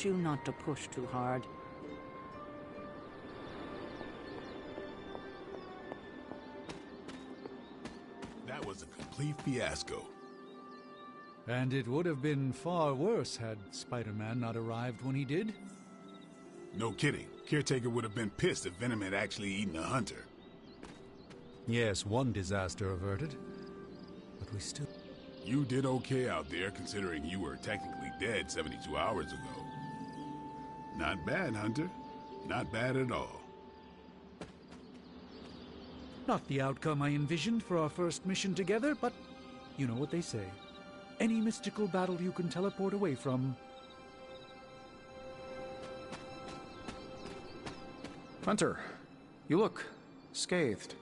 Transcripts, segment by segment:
You not to push too hard. That was a complete fiasco. And it would have been far worse had Spider-Man not arrived when he did. No kidding. Caretaker would have been pissed if Venom had actually eaten a hunter. Yes, one disaster averted. But we still... You did okay out there, considering you were technically dead 72 hours ago. Not bad, Hunter. Not bad at all. Not the outcome I envisioned for our first mission together, but you know what they say. Any mystical battle you can teleport away from. Hunter, you look scathed.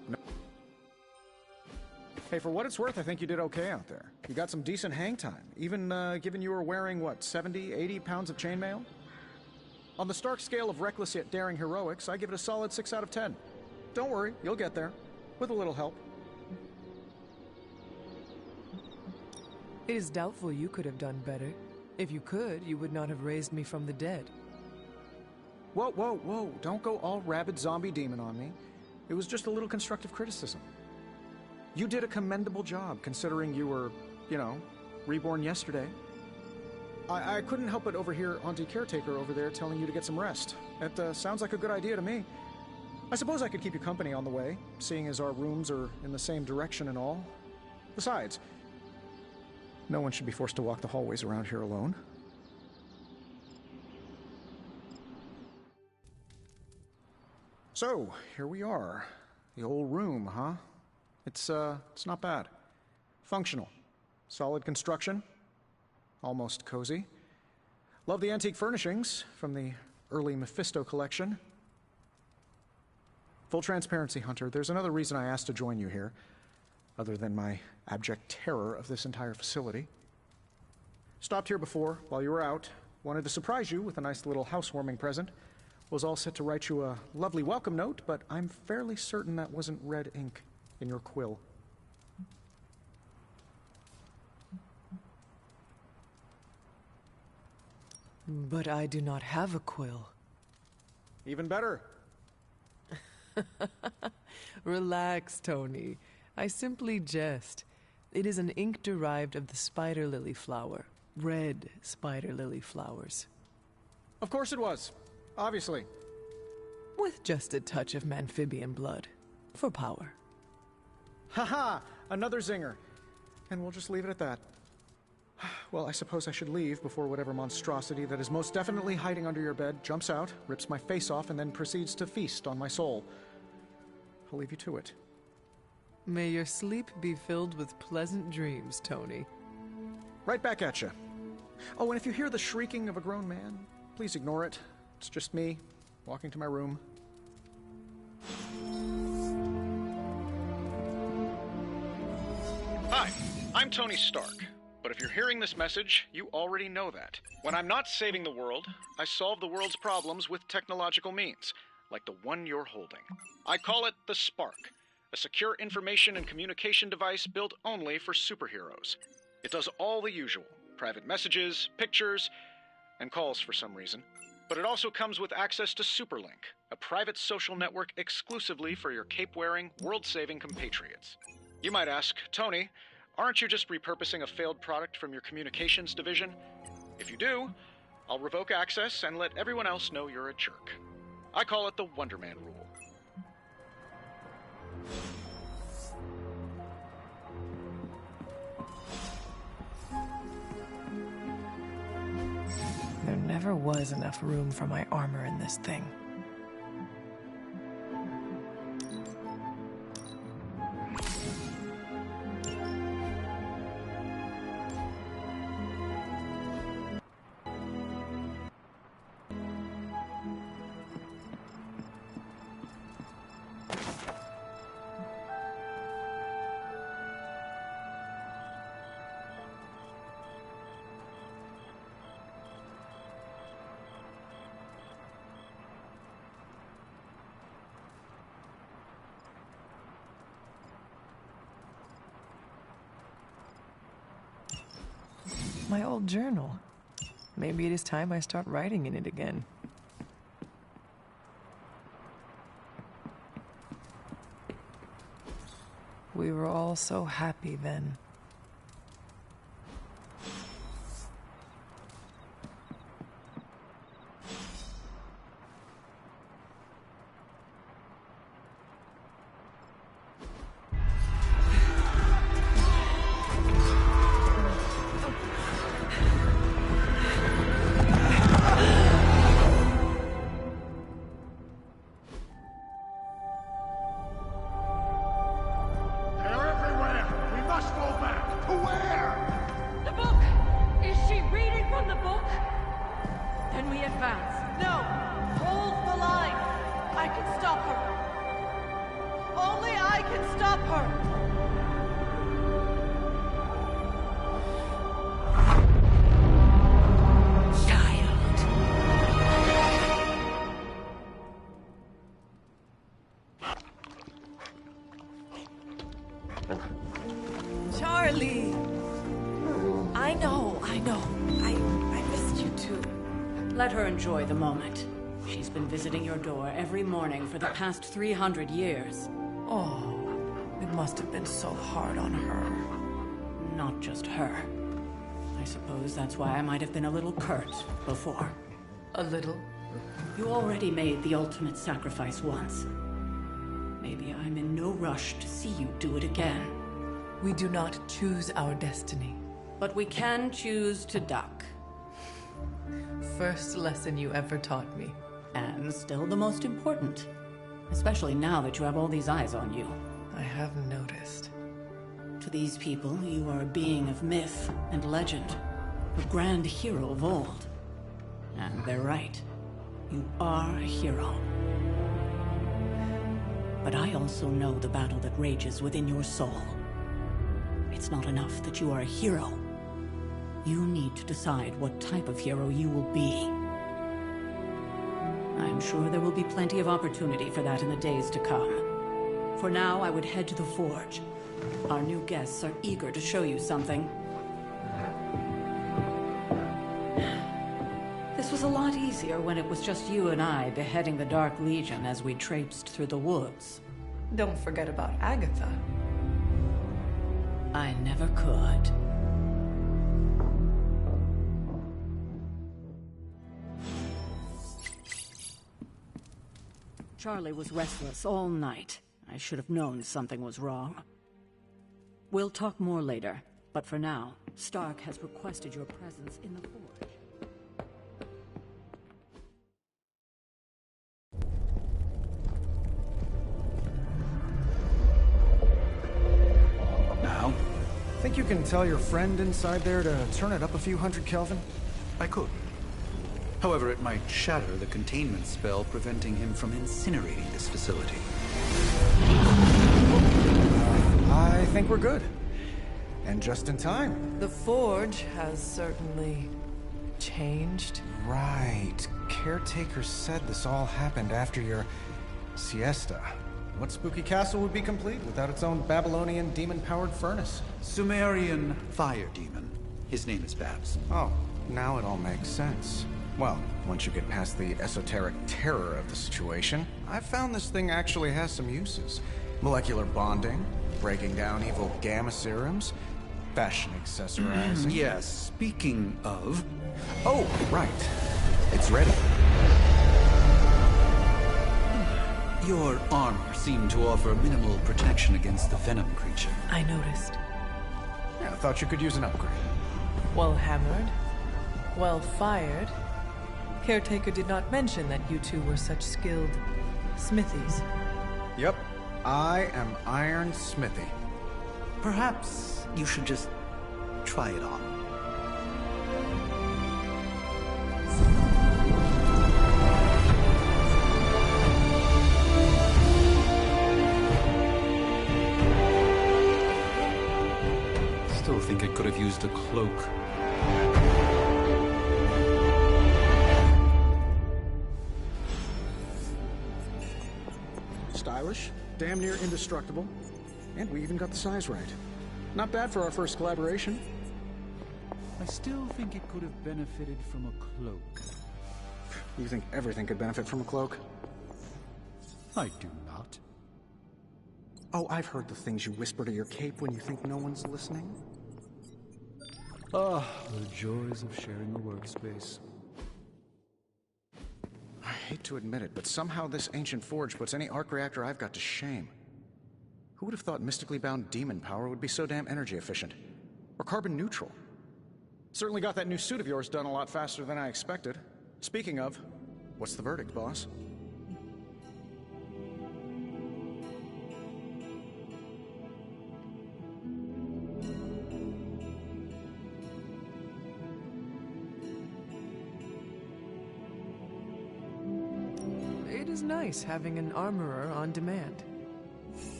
No. Hey, for what it's worth, I think you did okay out there. You got some decent hang time, even given you were wearing, what, 70, 80 pounds of chainmail? On the Stark scale of reckless yet daring heroics, I give it a solid 6 out of 10. Don't worry, you'll get there. With a little help. It is doubtful you could have done better. If you could, you would not have raised me from the dead. Whoa, whoa, whoa. Don't go all rabid zombie demon on me. It was just a little constructive criticism. You did a commendable job, considering you were, you know, reborn yesterday. I couldn't help but overhear Auntie Caretaker over there telling you to get some rest. It sounds like a good idea to me. I suppose I could keep you company on the way, seeing as our rooms are in the same direction and all. Besides, no one should be forced to walk the hallways around here alone. So, here we are. The old room, huh? It's not bad. Functional. Solid construction. Almost cozy. Love the antique furnishings from the early Mephisto collection. Full transparency, Hunter, there's another reason I asked to join you here, other than my abject terror of this entire facility. Stopped here before, while you were out. Wanted to surprise you with a nice little housewarming present. Was all set to write you a lovely welcome note, but I'm fairly certain that wasn't red ink in your quill. But I do not have a quill. Even better. Relax, Tony. I simply jest. It is an ink derived of the spider lily flower. Red spider lily flowers. Of course it was. Obviously. With just a touch of amphibian blood. For power. Haha! Another zinger. And we'll just leave it at that. Well, I suppose I should leave before whatever monstrosity that is most definitely hiding under your bed jumps out, rips my face off, and then proceeds to feast on my soul. I'll leave you to it. May your sleep be filled with pleasant dreams, Tony. Right back at you. Oh, and if you hear the shrieking of a grown man, please ignore it. It's just me, walking to my room. Hi, I'm Tony Stark. But if you're hearing this message, you already know that. When I'm not saving the world, I solve the world's problems with technological means, like the one you're holding. I call it the Spark, a secure information and communication device built only for superheroes. It does all the usual, private messages, pictures, and calls for some reason. But it also comes with access to Superlink, a private social network exclusively for your cape-wearing, world-saving compatriots. You might ask, Tony, aren't you just repurposing a failed product from your communications division? If you do, I'll revoke access and let everyone else know you're a jerk. I call it the Wonder Man rule. There never was enough room for my armor in this thing. My old journal. Maybe it is time I start writing in it again. We were all so happy then. Charlie! I know. I missed you too. Let her enjoy the moment. She's been visiting your door every morning for the past 300 years. Oh, it must have been so hard on her. Not just her. I suppose that's why I might have been a little curt before. A little? You already made the ultimate sacrifice once. Maybe I'm in no rush to see you do it again. We do not choose our destiny. But we can choose to duck. First lesson you ever taught me. And still the most important. Especially now that you have all these eyes on you. I have noticed. To these people, you are a being of myth and legend. A grand hero of old. And they're right. You are a hero. But I also know the battle that rages within your soul. It's not enough that you are a hero. You need to decide what type of hero you will be. I'm sure there will be plenty of opportunity for that in the days to come. For now, I would head to the forge. Our new guests are eager to show you something. This was a lot easier when it was just you and I beheading the Dark Legion as we traipsed through the woods. Don't forget about Agatha. I never could. Charlie was restless all night. I should have known something was wrong. We'll talk more later, but for now, Stark has requested your presence in the forge. Now? Think you can tell your friend inside there to turn it up a few hundred Kelvin? I could. However, it might shatter the containment spell preventing him from incinerating this facility. I think we're good. And just in time. The forge has certainly changed. Right. Caretaker said this all happened after your siesta. What spooky castle would be complete without its own Babylonian demon-powered furnace? Sumerian fire demon. His name is Babs. Oh, now it all makes sense. Well, once you get past the esoteric terror of the situation, I've found this thing actually has some uses. Molecular bonding, breaking down evil gamma serums, fashion accessorizing. Yes, speaking of... Oh, right. It's ready. Your armor seemed to offer minimal protection against the venom creature. I noticed. Yeah, I thought you could use an upgrade. Well hammered. Well fired. Caretaker did not mention that you two were such skilled smithies. Yep. I am Iron Smithy. Perhaps you should just try it on. Still think it could have used a cloak. Stylish, damn near indestructible, and we even got the size right. Not bad for our first collaboration. I still think it could have benefited from a cloak. You think everything could benefit from a cloak? I do not. Oh, I've heard the things you whisper to your cape when you think no one's listening. Ah, the joys of sharing a workspace. I hate to admit it, but somehow this ancient forge puts any arc reactor I've got to shame. Who would have thought mystically bound demon power would be so damn energy efficient? Or carbon neutral? Certainly got that new suit of yours done a lot faster than I expected. Speaking of, what's the verdict, boss? It is nice having an armorer on demand.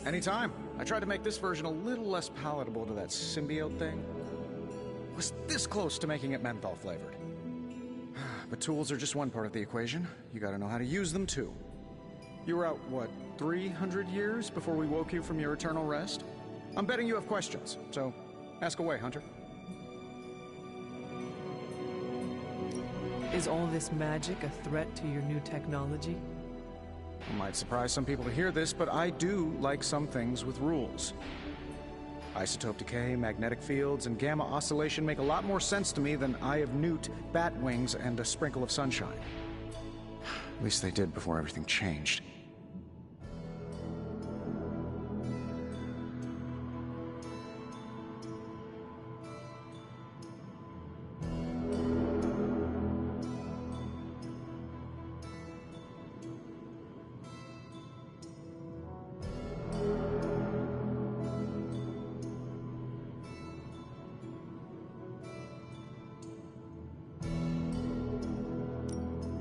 Anytime. I tried to make this version a little less palatable to that symbiote thing. Was this close to making it menthol flavored. But tools are just one part of the equation. You gotta know how to use them too. You were out, what, 300 years before we woke you from your eternal rest? I'm betting you have questions, so ask away, Hunter. Is all this magic a threat to your new technology? It might surprise some people to hear this, but I do like some things with rules. Isotope decay, magnetic fields, and gamma oscillation make a lot more sense to me than Eye of Newt, bat wings, and a sprinkle of sunshine. At least they did before everything changed.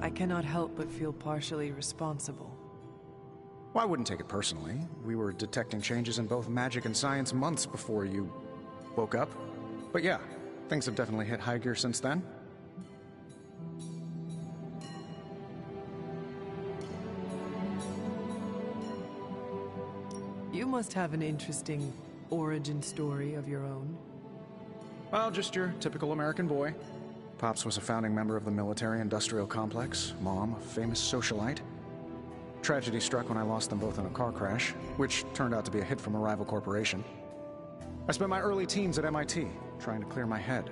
I cannot help but feel partially responsible. Well, I wouldn't take it personally. We were detecting changes in both magic and science months before you woke up. But yeah, things have definitely hit high gear since then. You must have an interesting origin story of your own. Well, just your typical American boy. Pops was a founding member of the military-industrial complex. Mom, a famous socialite. Tragedy struck when I lost them both in a car crash, which turned out to be a hit from a rival corporation. I spent my early teens at MIT, trying to clear my head,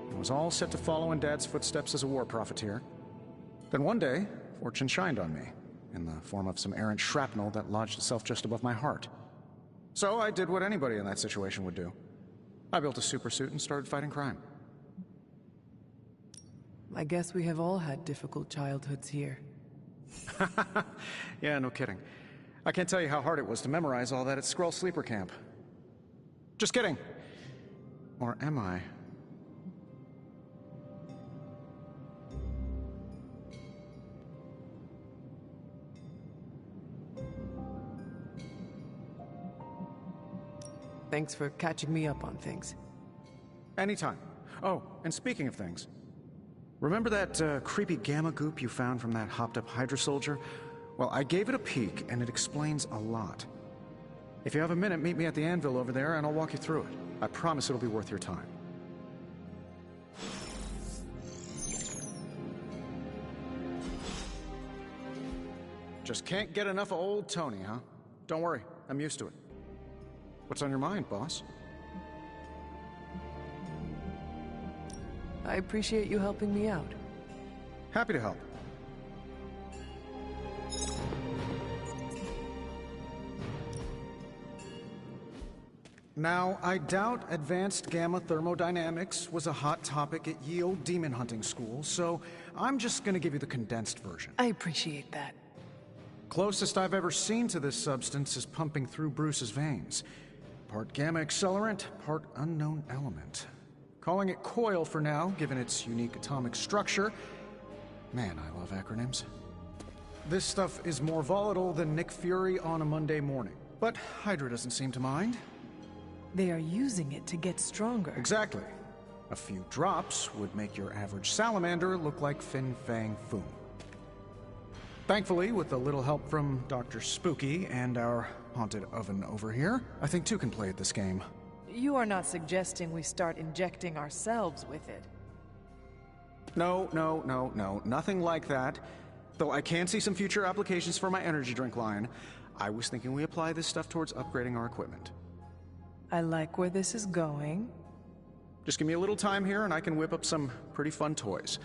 and was all set to follow in Dad's footsteps as a war profiteer. Then one day, fortune shined on me, in the form of some errant shrapnel that lodged itself just above my heart. So I did what anybody in that situation would do. I built a supersuit and started fighting crime. I guess we have all had difficult childhoods here. Yeah, no kidding. I can't tell you how hard it was to memorize all that at Skrull Sleeper Camp. Just kidding. Or am I? Thanks for catching me up on things. Anytime. Oh, and speaking of things, remember that creepy gamma goop you found from that hopped-up Hydra soldier? Well, I gave it a peek, and it explains a lot. If you have a minute, meet me at the anvil over there, and I'll walk you through it. I promise it'll be worth your time. Just can't get enough of old Tony, huh? Don't worry, I'm used to it. What's on your mind, boss? I appreciate you helping me out. Happy to help. Now, I doubt advanced gamma thermodynamics was a hot topic at Ye Olde Demon Hunting School, so I'm just gonna give you the condensed version. I appreciate that. Closest I've ever seen to this substance is pumping through Bruce's veins. Part gamma accelerant, part unknown element. Calling it coil for now, given its unique atomic structure. Man, I love acronyms. This stuff is more volatile than Nick Fury on a Monday morning. But Hydra doesn't seem to mind. They are using it to get stronger. Exactly. A few drops would make your average salamander look like Fin Fang Foom. Thankfully, with a little help from Dr. Spooky and our haunted oven over here, I think two can play at this game. You are not suggesting we start injecting ourselves with it. No, nothing like that. Though I can see some future applications for my energy drink line. I was thinking we apply this stuff towards upgrading our equipment. I like where this is going. Just give me a little time here and I can whip up some pretty fun toys.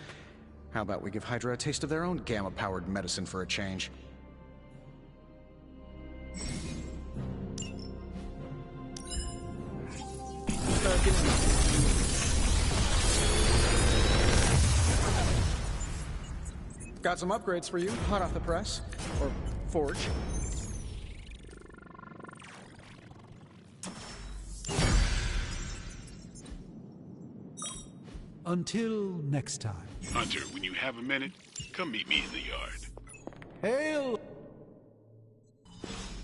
How about we give Hydra a taste of their own gamma-powered medicine for a change? Got some upgrades for you, hot off the press. Or forge. Until next time. Hunter, when you have a minute, come meet me in the yard. Hail!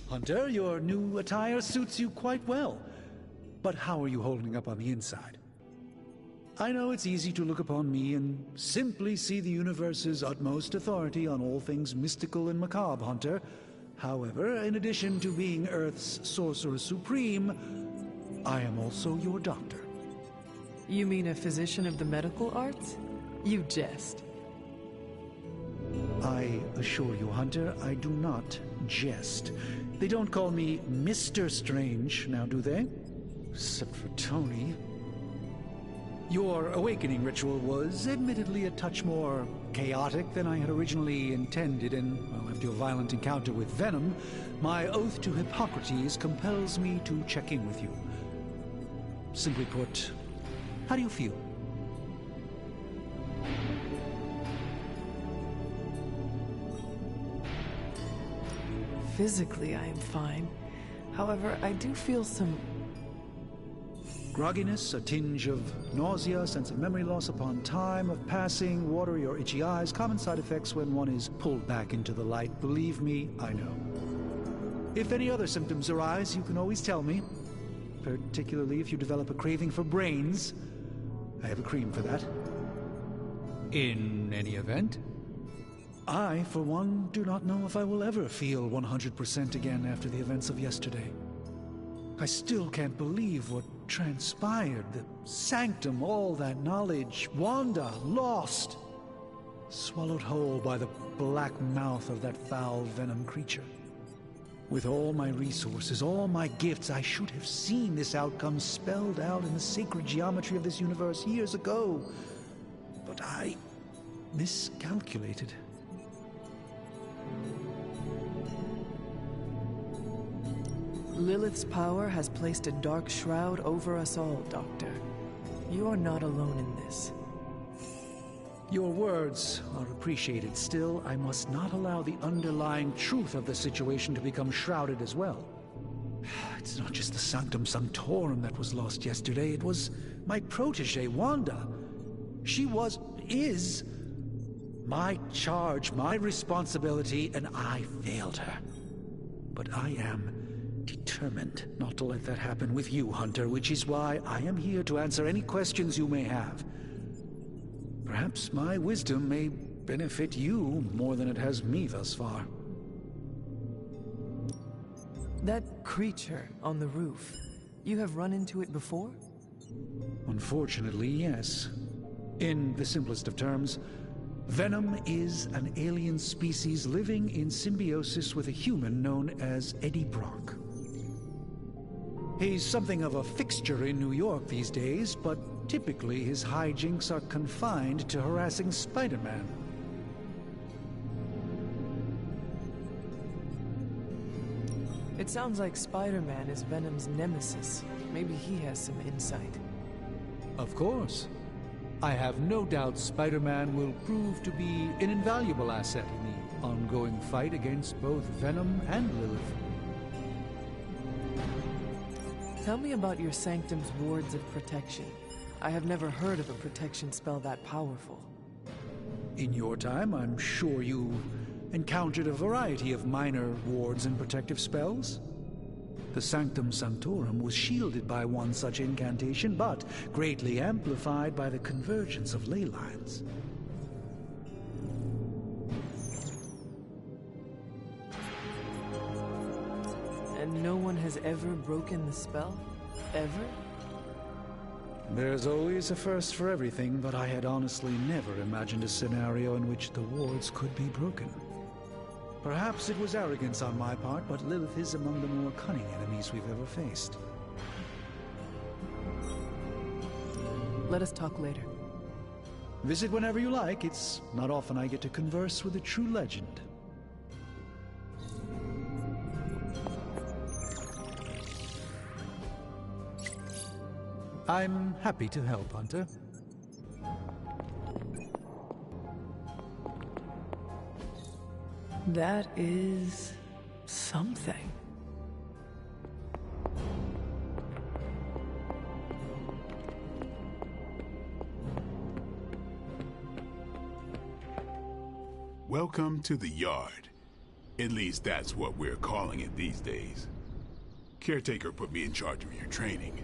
Hunter, your new attire suits you quite well. But how are you holding up on the inside? I know it's easy to look upon me and simply see the universe's utmost authority on all things mystical and macabre, Hunter. However, in addition to being Earth's Sorcerer Supreme, I am also your doctor. You mean a physician of the medical arts? You jest. I assure you, Hunter, I do not jest. They don't call me Mr. Strange, now do they? Except for Tony. Your awakening ritual was admittedly a touch more chaotic than I had originally intended, and, well, after your violent encounter with Venom, my oath to Hippocrates compels me to check in with you. Simply put, how do you feel? Physically, I am fine. However, I do feel some grogginess, a tinge of nausea, sense of memory loss upon time of passing, watery or itchy eyes, common side effects when one is pulled back into the light. Believe me, I know. If any other symptoms arise, you can always tell me. Particularly if you develop a craving for brains. I have a cream for that. In any event, I, for one, do not know if I will ever feel 100% again after the events of yesterday. I still can't believe what transpired. The sanctum, all that knowledge, Wanda, lost. Swallowed whole by the black mouth of that foul venom creature. With all my resources, all my gifts, I should have seen this outcome spelled out in the sacred geometry of this universe years ago. But I miscalculated. Lilith's power has placed a dark shroud over us all, Doctor. You are not alone in this. Your words are appreciated. Still, I must not allow the underlying truth of the situation to become shrouded as well. It's not just the Sanctum Sanctorum that was lost yesterday. It was my protege, Wanda. She is my charge, my responsibility, and I failed her. But I am determined not to let that happen with you, Hunter, which is why I am here to answer any questions you may have. Perhaps my wisdom may benefit you more than it has me thus far. That creature on the roof, you have run into it before? Unfortunately, yes. In the simplest of terms, Venom is an alien species living in symbiosis with a human known as Eddie Brock. He's something of a fixture in New York these days, but typically his hijinks are confined to harassing Spider-Man. It sounds like Spider-Man is Venom's nemesis. Maybe he has some insight. Of course. I have no doubt Spider-Man will prove to be an invaluable asset in the ongoing fight against both Venom and Lilith. Tell me about your Sanctum's wards of protection. I have never heard of a protection spell that powerful. In your time, I'm sure you encountered a variety of minor wards and protective spells. The Sanctum Sanctorum was shielded by one such incantation, but greatly amplified by the convergence of ley lines. And no one has ever broken the spell? Ever? There's always a first for everything, but I had honestly never imagined a scenario in which the wards could be broken. Perhaps it was arrogance on my part, but Lilith is among the more cunning enemies we've ever faced. Let us talk later. Visit whenever you like. It's not often I get to converse with a true legend. I'm happy to help, Hunter. That is something. Welcome to the yard. At least that's what we're calling it these days. Caretaker put me in charge of your training.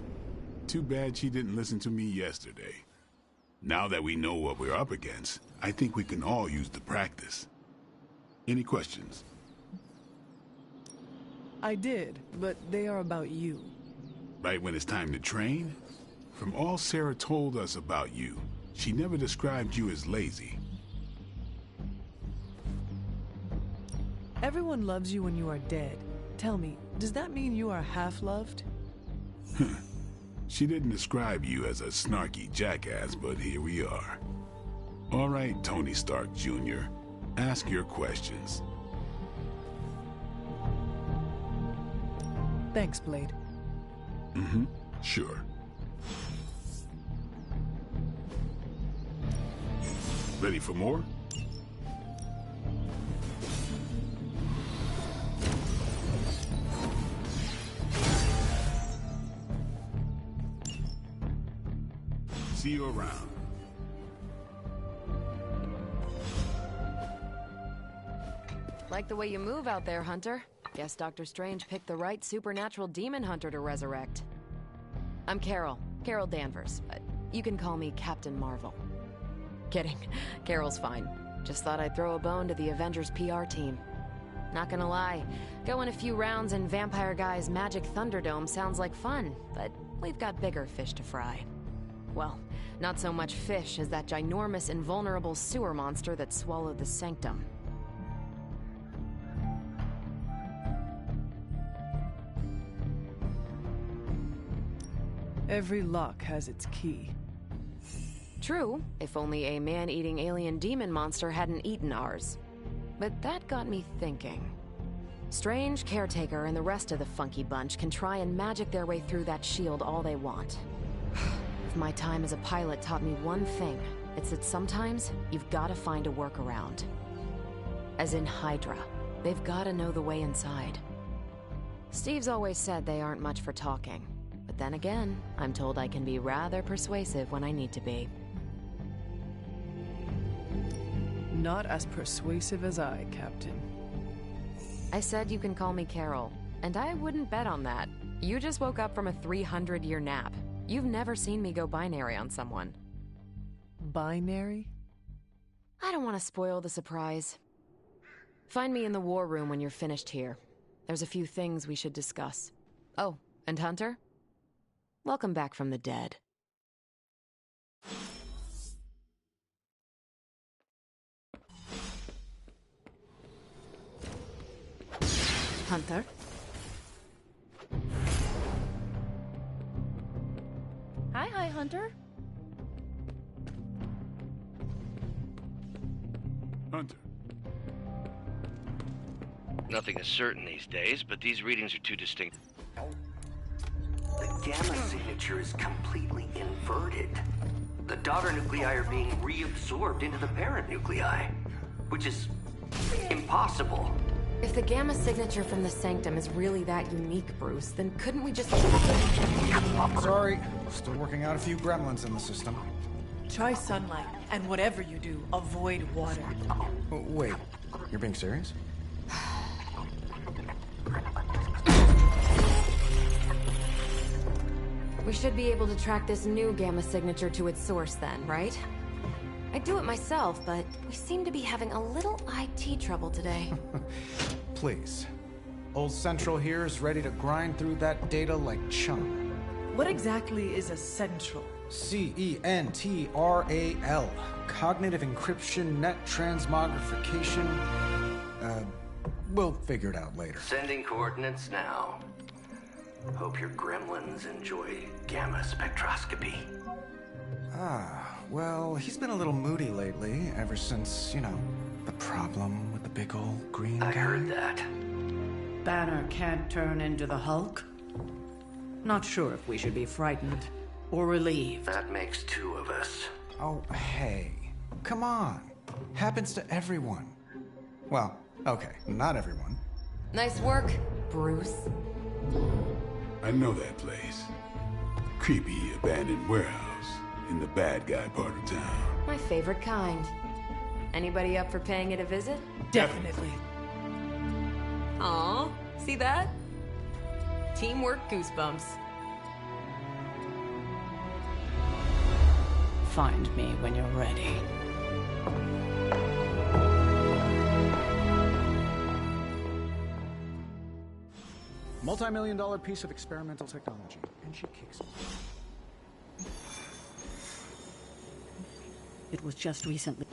Too bad she didn't listen to me yesterday. Now that we know what we're up against, I think we can all use the practice. Any questions? I did, but they are about you. Right when it's time to train? From all Sarah told us about you, she never described you as lazy. Everyone loves you when you are dead. Tell me, does that mean you are half-loved? She didn't describe you as a snarky jackass, but here we are. All right, Tony Stark Jr., ask your questions. Thanks, Blade. Mm-hmm, sure. Ready for more? See you around. Like the way you move out there, Hunter. Guess Dr. Strange picked the right supernatural demon hunter to resurrect. I'm Carol Danvers, but you can call me Captain Marvel. Kidding, Carol's fine. Just thought I'd throw a bone to the Avengers PR team. Not gonna lie, going a few rounds in Vampire Guy's Magic Thunderdome sounds like fun, but we've got bigger fish to fry. Well, not so much fish as that ginormous invulnerable sewer monster that swallowed the Sanctum. Every lock has its key. True, if only a man-eating alien demon monster hadn't eaten ours. But that got me thinking. Strange, Caretaker, and the rest of the funky bunch can try and magic their way through that shield all they want. If my time as a pilot taught me one thing, it's that sometimes you've gotta find a workaround. As in Hydra, they've gotta know the way inside. Steve's always said they aren't much for talking, but then again, I'm told I can be rather persuasive when I need to be. Not as persuasive as I, Captain. I said you can call me Carol, and I wouldn't bet on that. You just woke up from a 300-year nap. You've never seen me go binary on someone. Binary? I don't want to spoil the surprise. Find me in the war room when you're finished here. There's a few things we should discuss. Oh, and Hunter? Welcome back from the dead. Hunter? Hi, Hunter. Hunter. Nothing is certain these days, but these readings are too distinct. The gamma signature is completely inverted. The daughter nuclei are being reabsorbed into the parent nuclei, which is impossible. If the gamma signature from the Sanctum is really that unique, Bruce, then couldn't we just... Sorry, still working out a few gremlins in the system. Try sunlight, and whatever you do, avoid water. Oh, wait, you're being serious? We should be able to track this new gamma signature to its source then, right? I'd do it myself, but we seem to be having a little IT trouble today. Please. Old Central here is ready to grind through that data like chum. What exactly is a central? CENTRAL. Cognitive encryption, net transmogrification. We'll figure it out later. Sending coordinates now. Hope your gremlins enjoy gamma spectroscopy. Well, he's been a little moody lately, ever since, the problem with the big old green guy. I heard that. Banner can't turn into the Hulk? Not sure if we should be frightened or relieved. That makes two of us. Oh, hey. Come on. Happens to everyone. Well, okay, not everyone. Nice work, Bruce. I know that place. Creepy abandoned warehouse in the bad guy part of town. My favorite kind. Anybody up for paying it a visit? Definitely. Aw, see that? Teamwork goosebumps. Find me when you're ready. Multi-million-dollar piece of experimental technology, and she kicks it. It was just recently.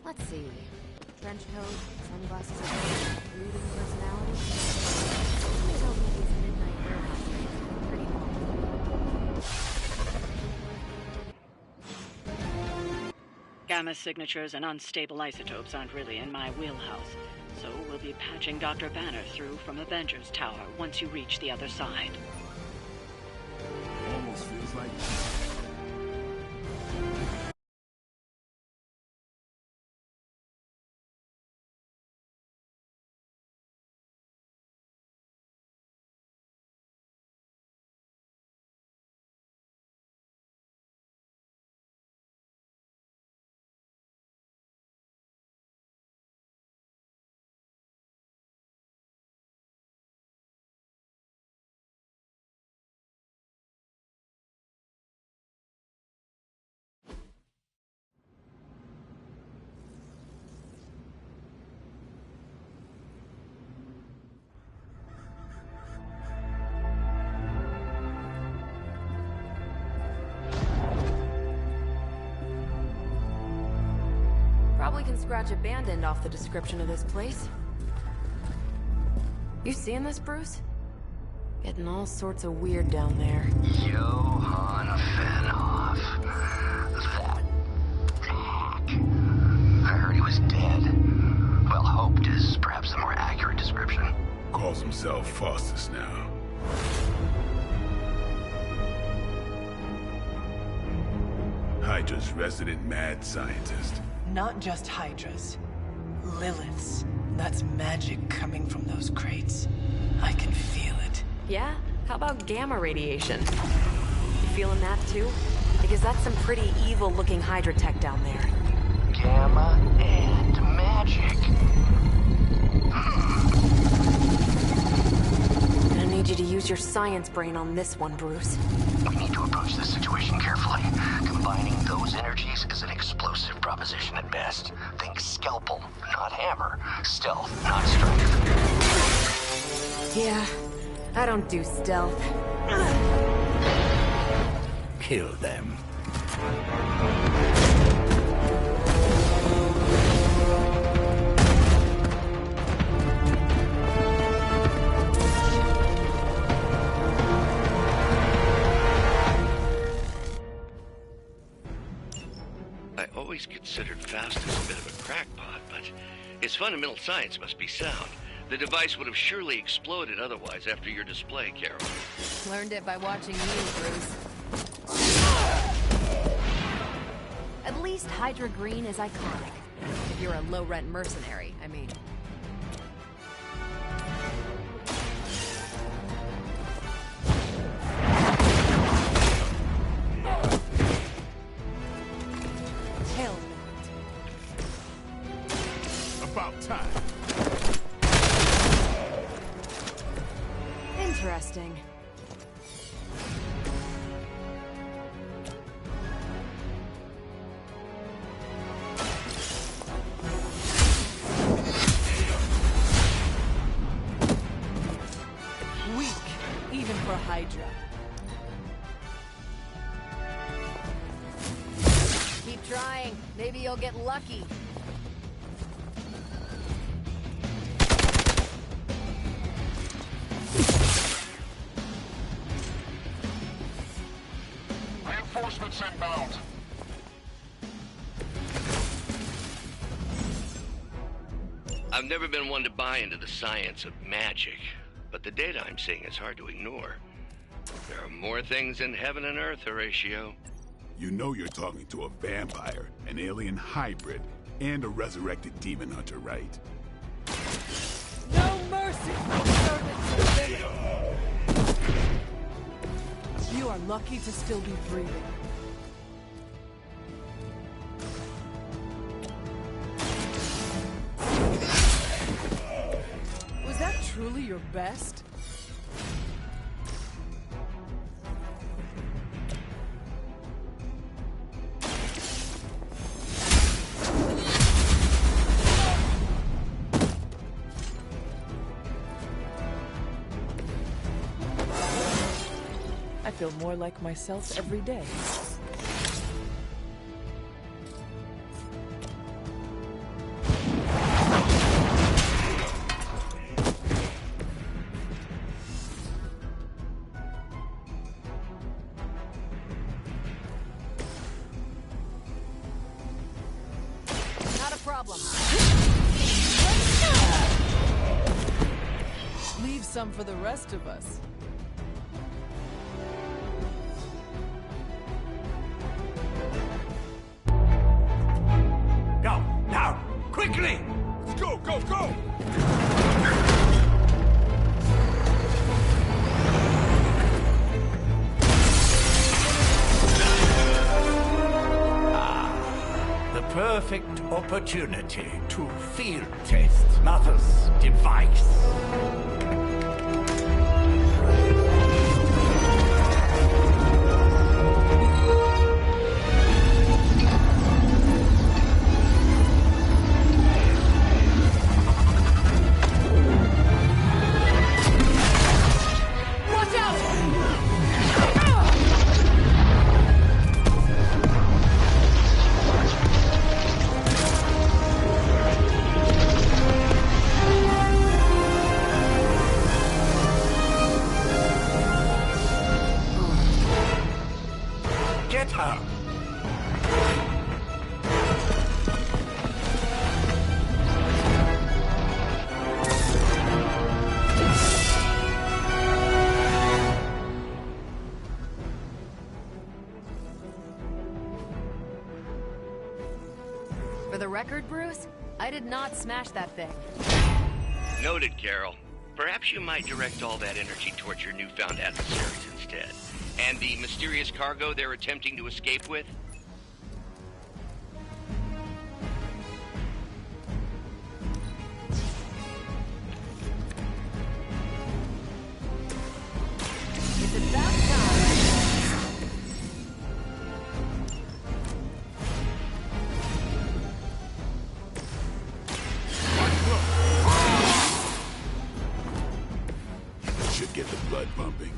Let's see. Trench coat, sunglasses, brooding personality. Somebody told me these midnight warehouse raids were pretty normal. Gamma signatures and unstable isotopes aren't really in my wheelhouse, so we'll be patching Dr. Banner through from Avengers Tower once you reach the other side. Almost feels like... Probably can scratch abandoned off the description of this place. You seeing this, Bruce? Getting all sorts of weird down there. Johann Fenhoff. That hack. I heard he was dead. Well, hoped is perhaps a more accurate description. Calls himself Faustus now. Hydra's resident mad scientist. Not just Hydras. Liliths. That's magic coming from those crates. I can feel it. Yeah? How about gamma radiation? You feeling that too? Because that's some pretty evil-looking Hydra tech down there. Gamma and magic. I need you to use your science brain on this one, Bruce. We need to approach this situation carefully. Combining those energies is an explosive proposition at best. Think scalpel, not hammer. Stealth, not strength. Yeah, I don't do stealth. Kill them. I always considered Faustus a bit of a crackpot, but his fundamental science must be sound. The device would have surely exploded otherwise after your display, Carol. Learned it by watching you, Bruce. At least Hydra Green is iconic. If you're a low-rent mercenary, I mean. Interesting. Weak, even for Hydra. Keep trying. Maybe you'll get lucky. Reinforcements inbound. I've never been one to buy into the science of magic, but the data I'm seeing is hard to ignore. There are more things in heaven and earth, Horatio. You know you're talking to a vampire, an alien hybrid, and a resurrected demon hunter, right? No mercy for servants of Lilith. You are lucky to still be breathing. Was that truly your best? I feel more like myself every day. Not a problem. Leave some for the rest of us. Go, now, quickly! Let's go, go, go! The perfect opportunity to field test Mother's device. Watch out! Get her! For the record, Bruce, I did not smash that thing. Noted, Carol. Perhaps you might direct all that energy towards your newfound adversaries instead. And the mysterious cargo they're attempting to escape with? It's about time. Should get the blood pumping.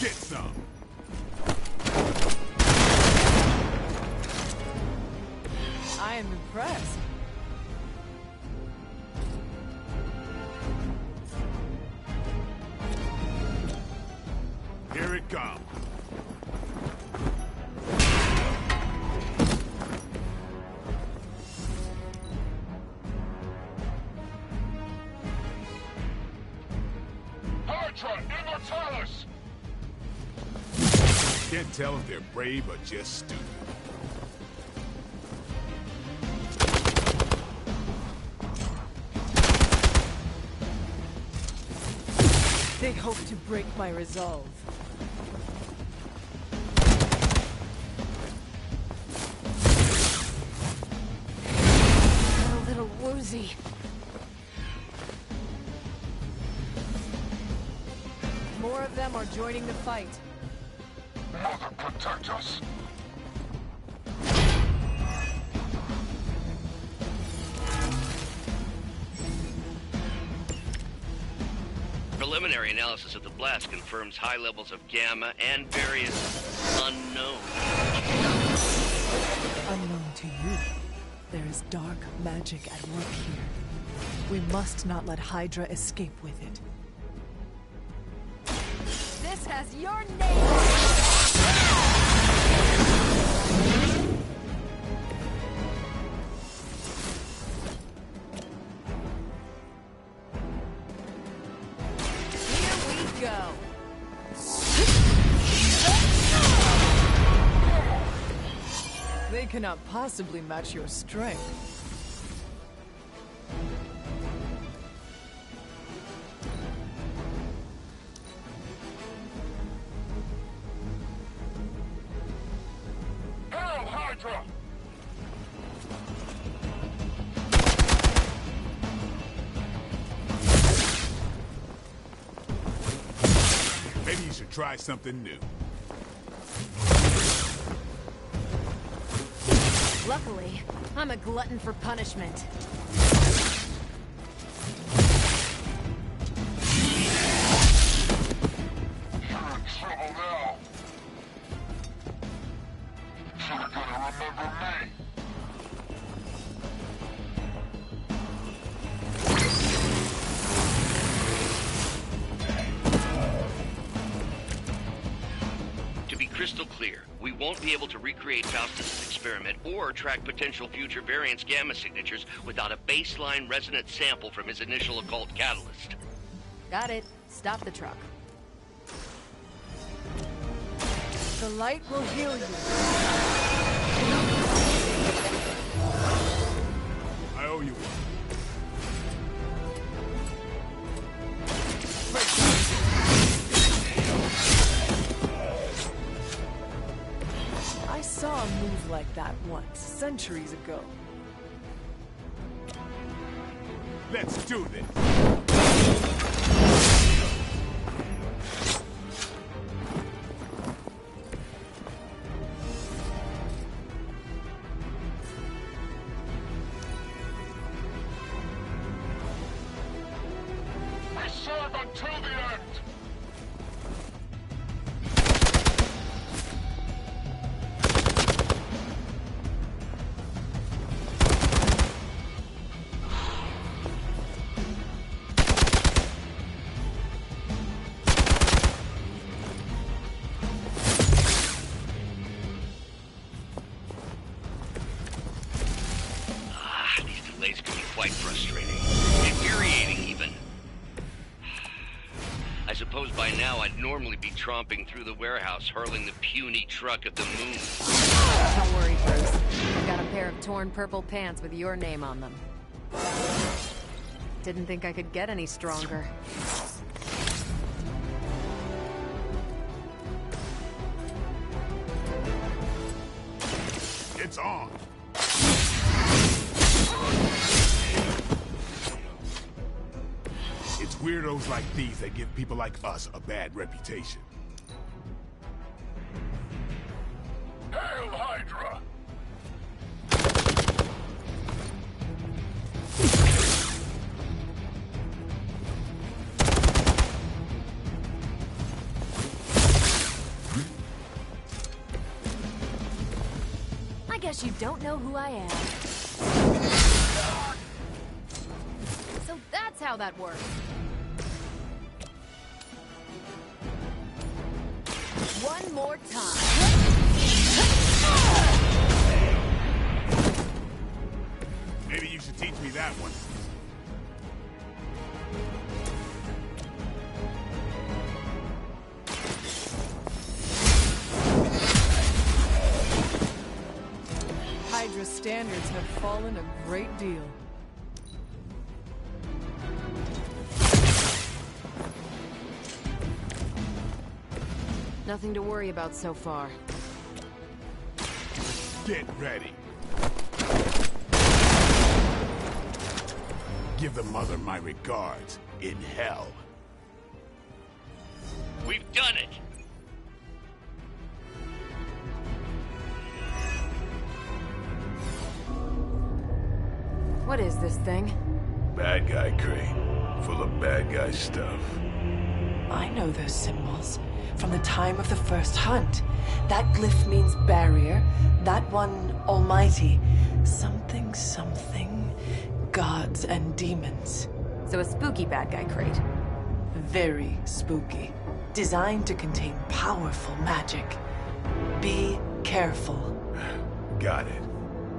Get some! I am impressed. Here it comes. Hydra, Immortalis! Can't tell if they're brave or just stupid. They hope to break my resolve. I'm a little woozy. More of them are joining the fight. Mother, protect us. Preliminary analysis of the blast confirms high levels of gamma and various unknown. Unknown to you, there is dark magic at work here. We must not let Hydra escape with it. This has your name! Go. They cannot possibly match your strength. Hail, Hydra! Maybe you should try something new. Luckily, I'm a glutton for punishment. You're in trouble now. You're gonna remember me. To be crystal clear, we won't be able to recreate Faustus' experiment or track potential future variants' gamma signatures without a baseline resonance sample from his initial occult catalyst. Got it. Stop the truck. The light will heal you. I owe you one. I saw a move like that once, centuries ago. Let's do this. We serve until the end. These delays can be quite frustrating. Infuriating, even. I suppose by now I'd normally be tromping through the warehouse, hurling the puny truck of the moon. Don't worry, Bruce. I've got a pair of torn purple pants with your name on them. Didn't think I could get any stronger. It's on. It's weirdos like these that give people like us a bad reputation. Hail, Hydra! I guess you don't know who I am. So that's how that works. One more time. Maybe you should teach me that one. Hydra's standards have fallen a great deal. Nothing to worry about so far. Get ready. Give the mother my regards in hell. We've done it! What is this thing? Bad guy crate. Full of bad guy stuff. I know those symbols from the time of the first hunt. That glyph means barrier, that one almighty. Something, something. Gods and demons. So a spooky bad guy crate. Very spooky. Designed to contain powerful magic. Be careful. Got it.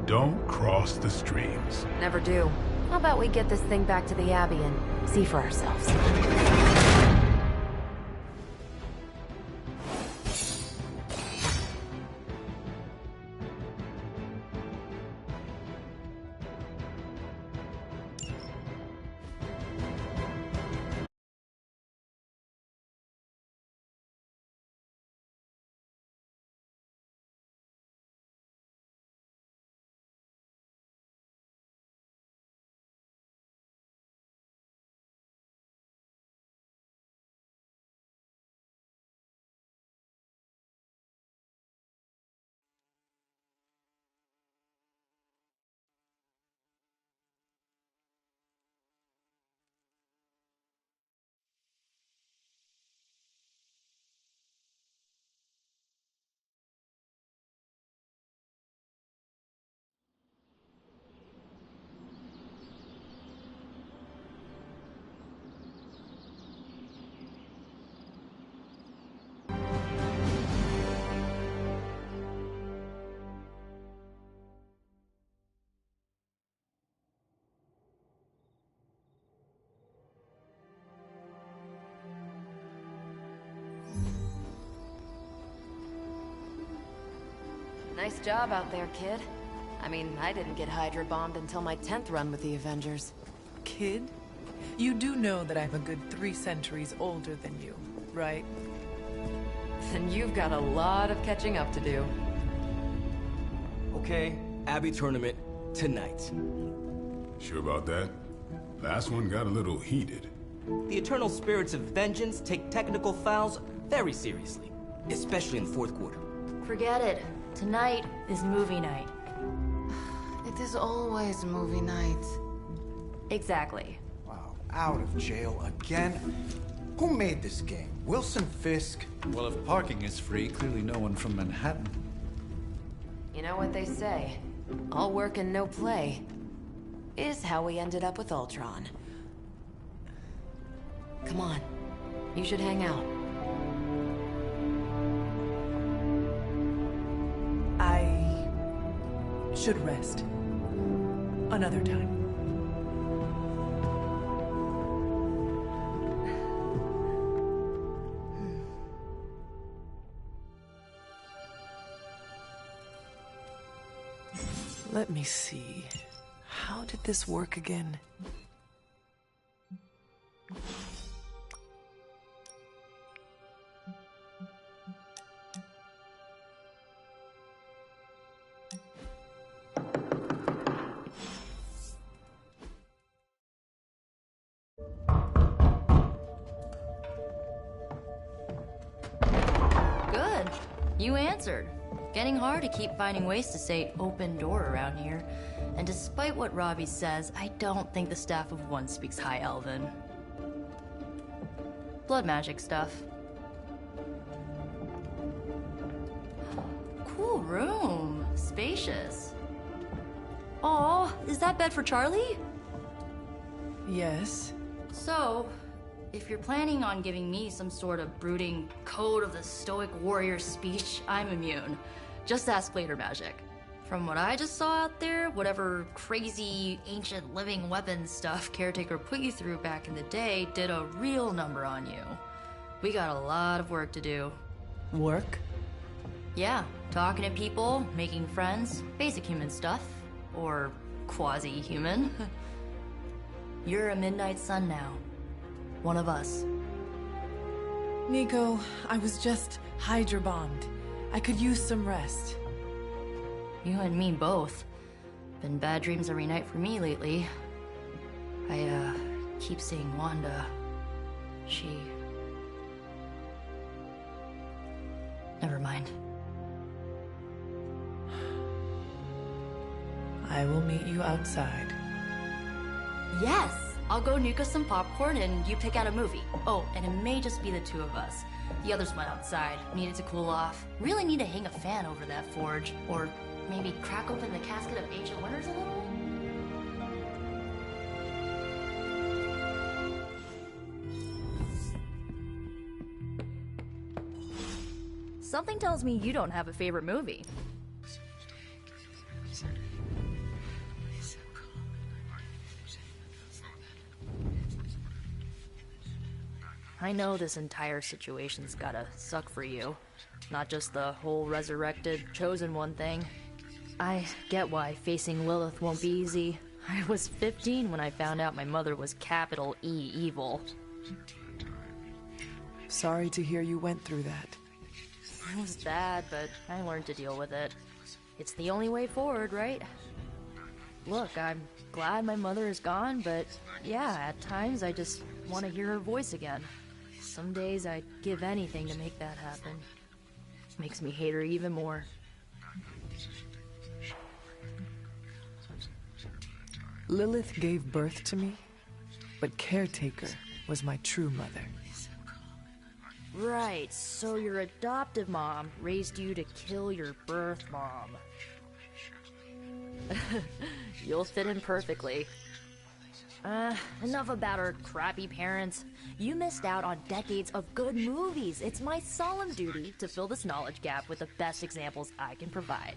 Don't cross the streams. Never do. How about we get this thing back to the Abbey and see for ourselves? Nice job out there, kid. I mean, I didn't get Hydra bombed until my 10th run with the Avengers. Kid? You do know that I'm a good 3 centuries older than you, right? Then you've got a lot of catching up to do. Okay, Abbey tournament tonight. Sure about that? Last one got a little heated. The eternal spirits of vengeance take technical fouls very seriously, especially in the fourth quarter. Forget it. Tonight is movie night. It is always movie night. Exactly. Wow, out of jail again? Who made this game? Wilson Fisk? Well, if parking is free, clearly no one from Manhattan. You know what they say? All work and no play is how we ended up with Ultron. Come on. You should hang out. I should rest. Another time. Let me see. How did this work again? Good. You answered. Getting hard to keep finding ways to say open door around here. And despite what Robbie says, I don't think the staff of One speaks High Elven. Blood magic stuff. Cool room. Spacious. Aw, is that bed for Charlie? Yes. So, if you're planning on giving me some sort of brooding code of the stoic warrior speech, I'm immune. Just ask later, Magic. From what I just saw out there, whatever crazy ancient living weapons stuff Caretaker put you through back in the day did a real number on you. We got a lot of work to do. Work? Yeah, talking to people, making friends, basic human stuff. Or quasi-human. You're a Midnight Sun now. One of us. Nico, I was just Hydra bombed. I could use some rest. You and me both. Been bad dreams every night for me lately. I keep seeing Wanda. She... Never mind. I will meet you outside. Yes! I'll go nuke us some popcorn and you pick out a movie. Oh, and it may just be the two of us. The others went outside, needed to cool off. Really need to hang a fan over that forge. Or maybe crack open the casket of ancient wonders a little? Something tells me you don't have a favorite movie. I know this entire situation's gotta suck for you. Not just the whole resurrected, chosen one thing. I get why facing Lilith won't be easy. I was 15 when I found out my mother was capital E evil. Sorry to hear you went through that. It was bad, but I learned to deal with it. It's the only way forward, right? Look, I'm glad my mother is gone, but yeah, at times I just want to hear her voice again. Some days I'd give anything to make that happen. Makes me hate her even more. Lilith gave birth to me, but Caretaker was my true mother. Right, so your adoptive mom raised you to kill your birth mom. You'll fit in perfectly. Enough about her crappy parents. You missed out on decades of good movies. It's my solemn duty to fill this knowledge gap with the best examples I can provide.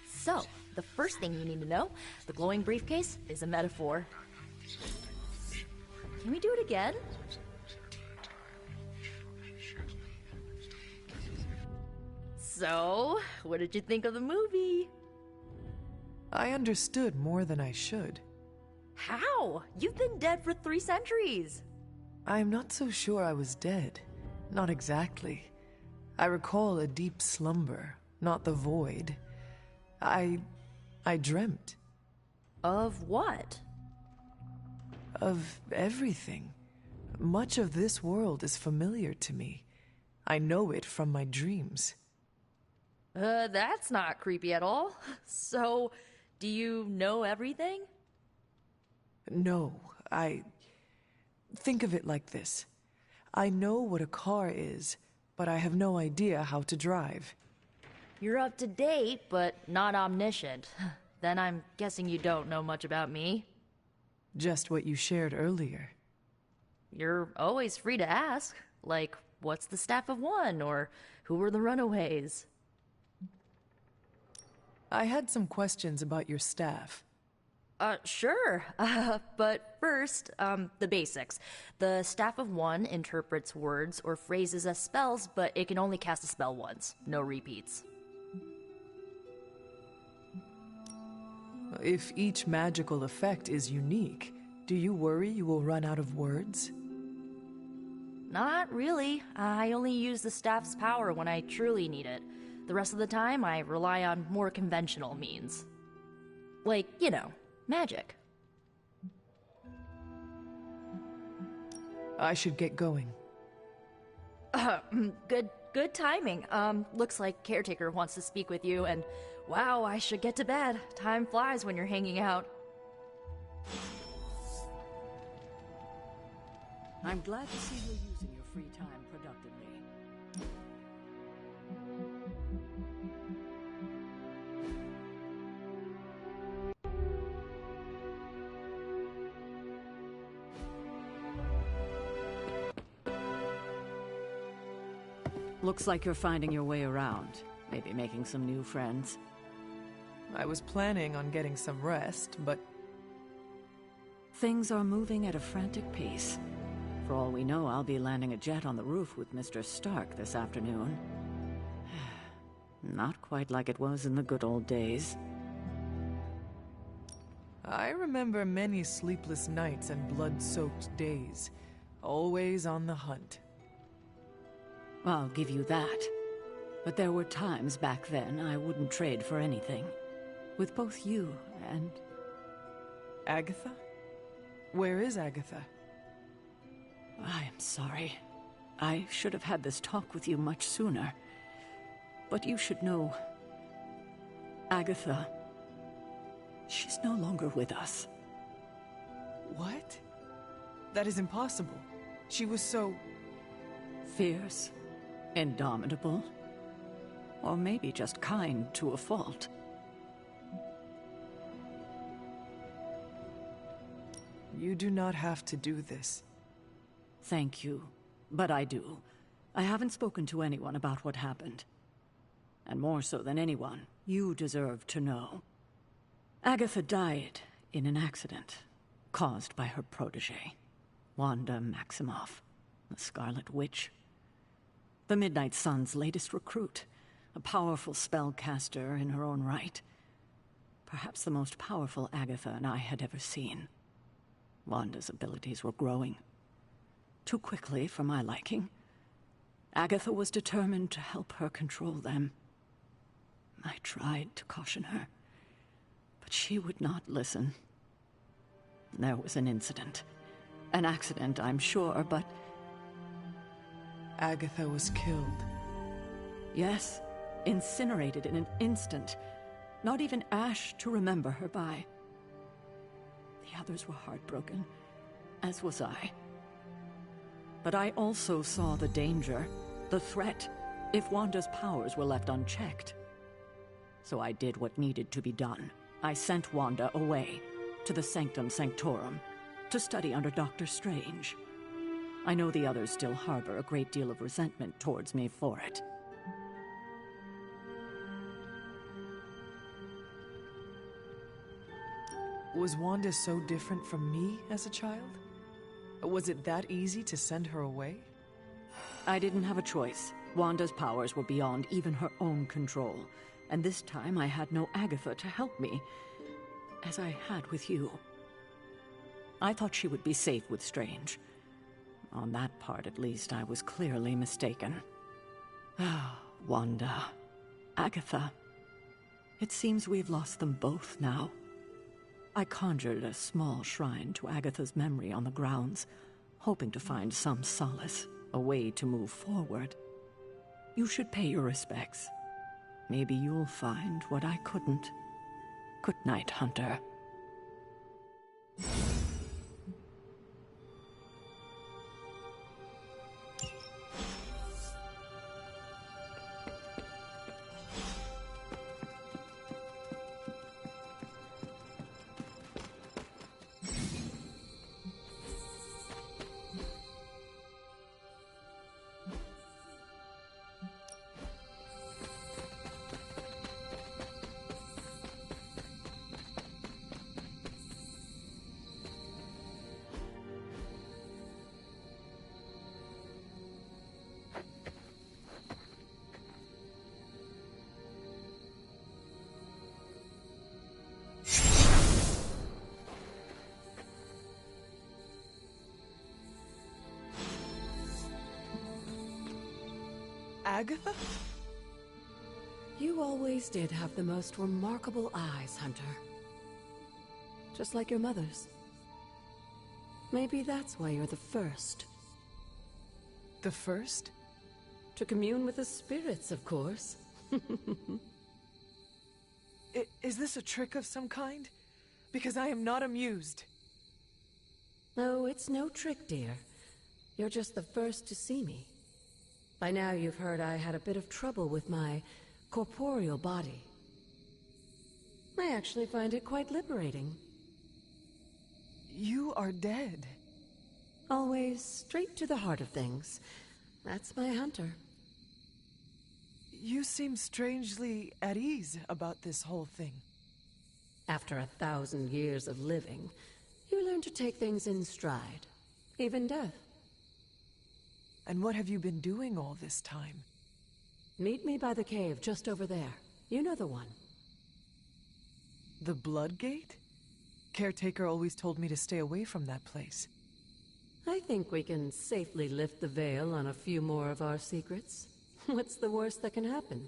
So, the first thing you need to know, the glowing briefcase is a metaphor. Can we do it again? So, what did you think of the movie? I understood more than I should. How? You've been dead for 3 centuries. I'm not so sure I was dead. Not exactly. I recall a deep slumber, not the void. I dreamt. Of what? Of everything. Much of this world is familiar to me. I know it from my dreams. That's not creepy at all. So, do you know everything? No, think of it like this. I know what a car is, but I have no idea how to drive. You're up to date, but not omniscient. Then I'm guessing you don't know much about me. Just what you shared earlier. You're always free to ask. Like, what's the Staff of One, or who were the Runaways? I had some questions about your staff. Sure. But first, the basics. The Staff of One interprets words or phrases as spells, but it can only cast a spell once. No repeats. If each magical effect is unique, do you worry you will run out of words? Not really. I only use the staff's power when I truly need it. The rest of the time, I rely on more conventional means. Like, you know, magic. I should get going. Good timing. Looks like Caretaker wants to speak with you, and wow, I should get to bed. Time flies when you're hanging out. I'm glad to see you're using your free time productively. Looks like you're finding your way around. Maybe making some new friends. I was planning on getting some rest, but... Things are moving at a frantic pace. For all we know, I'll be landing a jet on the roof with Mr. Stark this afternoon. Not quite like it was in the good old days. I remember many sleepless nights and blood-soaked days. Always on the hunt. I'll give you that. But there were times back then I wouldn't trade for anything. With both you and... Agatha? Where is Agatha? I am sorry. I should have had this talk with you much sooner. But you should know... Agatha... she's no longer with us. What? That is impossible. She was so... fierce, indomitable, or maybe just kind to a fault. You do not have to do this. Thank you, but I do. I haven't spoken to anyone about what happened. And more so than anyone, you deserve to know. Agatha died in an accident caused by her protege, Wanda Maximoff, the Scarlet Witch. The Midnight Sun's latest recruit, a powerful spellcaster in her own right. Perhaps the most powerful Agatha and I had ever seen. Wanda's abilities were growing. Too quickly for my liking. Agatha was determined to help her control them. I tried to caution her, but she would not listen. There was an incident. An accident, I'm sure, but... Agatha was killed. Yes, incinerated in an instant. Not even ash to remember her by. The others were heartbroken, as was I. But I also saw the danger, the threat, if Wanda's powers were left unchecked. So I did what needed to be done. I sent Wanda away, to the Sanctum Sanctorum, to study under Dr. Strange. I know the others still harbor a great deal of resentment towards me for it. Was Wanda so different from me as a child? Was it that easy to send her away? I didn't have a choice. Wanda's powers were beyond even her own control. And this time I had no Agatha to help me, as I had with you. I thought she would be safe with Strange. On that part, at least, I was clearly mistaken. Ah, Wanda. Agatha. It seems we've lost them both now. I conjured a small shrine to Agatha's memory on the grounds, hoping to find some solace, a way to move forward. You should pay your respects. Maybe you'll find what I couldn't. Good night, Hunter. Agatha? You always did have the most remarkable eyes, Hunter. Just like your mother's. Maybe that's why you're the first. The first? To commune with the spirits, of course. Is this a trick of some kind? Because I am not amused. No, it's no trick, dear. You're just the first to see me. By now you've heard I had a bit of trouble with my corporeal body. I actually find it quite liberating. You are dead. Always straight to the heart of things. That's my Hunter. You seem strangely at ease about this whole thing. After 1,000 years of living, you learn to take things in stride. Even death. And what have you been doing all this time? Meet me by the cave just over there. You know the one. The Blood Gate? Caretaker always told me to stay away from that place. I think we can safely lift the veil on a few more of our secrets. What's the worst that can happen?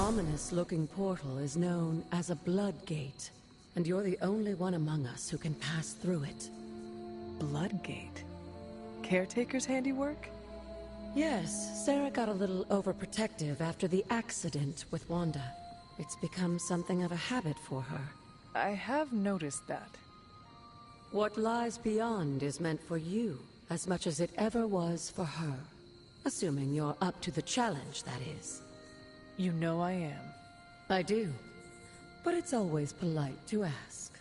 ominous-looking portal is known as a blood gate, and you're the only one among us who can pass through it. Blood gate? Caretaker's handiwork? Yes, Sarah got a little overprotective after the accident with Wanda. It's become something of a habit for her. I have noticed that. What lies beyond is meant for you, as much as it ever was for her. Assuming you're up to the challenge, that is. You know I am. I do. But it's always polite to ask.